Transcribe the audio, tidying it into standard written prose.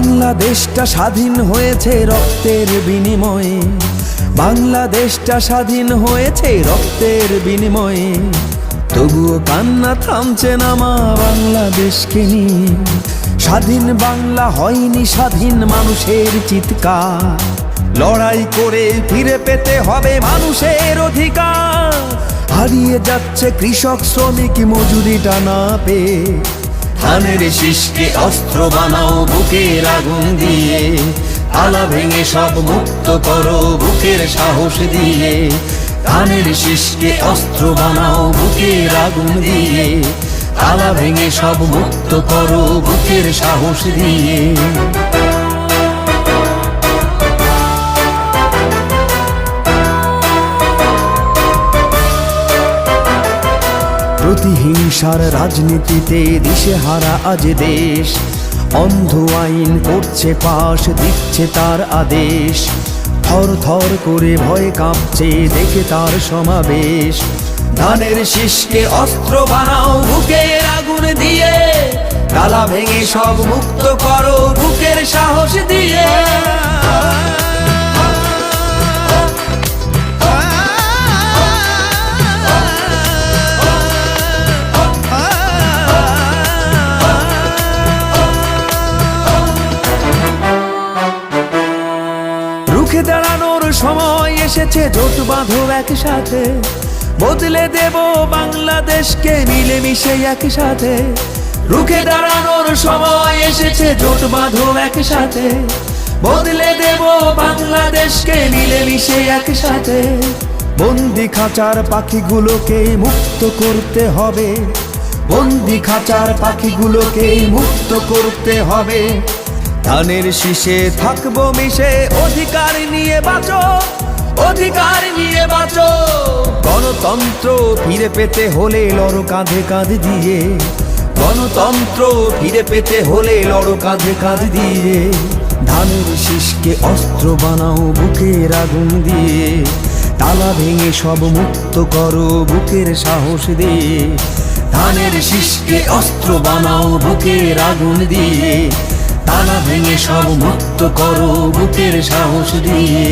বাংলাদেশটা স্বাধীন হয়েছে রক্তের বিনিময়ে, বাংলাদেশটা স্বাধীন হয়েছে রক্তের বিনিময়ে। তবুও কান্না থামছে না মা বাংলাদেশকে নিয়ে। স্বাধীন বাংলা হয়নি স্বাধীন মানুষের চিৎকার, লড়াই করে ফিরে পেতে হবে মানুষের অধিকার। হারিয়ে যাচ্ছে কৃষক শ্রমিক মজুরিটা না পেয়ে, ধানের শীষকে অস্ত্র বানাও বুকের আগুন দিয়ে। তালা ভেঙে সব মুক্ত করো বুকের সাহস দিয়ে। ধানের শীষকে অস্ত্র বানাও বুকের আগুন দিয়ে। তালা ভেঙে সব মুক্ত করো বুকের সাহস দিয়ে। প্রতিহিংসার রাজনীতিতে দিশেহারা আজ দেশ, অন্ধ আইন করছে পাশ দিচ্ছে তার আদেশ। থর থর করে ভয় কাঁপছে দেখে তার সমাবেশ। ধানের শীষকে অস্ত্র বানাও বুকের আগুন দিয়ে। তালা ভেঙে সব মুক্ত করো বুকের সাহস দিয়ে। রুখে দাঁড়ানোর সময় এসেছে, জোট বাঁধো একসাথে। বদলে দেব বাংলাদেশকে মিলেমিশে একসাথে। রুখে দাঁড়ানোর সময় এসেছে, জোট বাঁধো একসাথে। বদলে দেব বাংলাদেশকে মিলেমিশে একসাথে। বন্দি খাঁচার পাখিগুলোকে মুক্ত করতে হবে, বন্দি খাঁচার পাখিগুলোকে মুক্ত করতে হবে। ধানের শীষে থাকবো মিশে, অধিকার নিয়ে বাঁচো, অধিকার নিয়ে বাঁচো। গণতন্ত্র ফিরে পেতে হলে লড়ো কাঁধে কাঁধ দিয়ে। গণতন্ত্র ফিরে পেতে হলে লড়ো কাঁধে কাঁধ দিয়ে। ধানের শীষকে অস্ত্র বানাও বুকের আগুন দিয়ে। তালা ভেঙে সব মুক্ত করো বুকের সাহস দিয়ে। ধানের শীষকে অস্ত্র বানাও বুকের আগুন দিয়ে। তালা ভেঙে সব মুক্ত করো বুকের সাহস দিয়ে।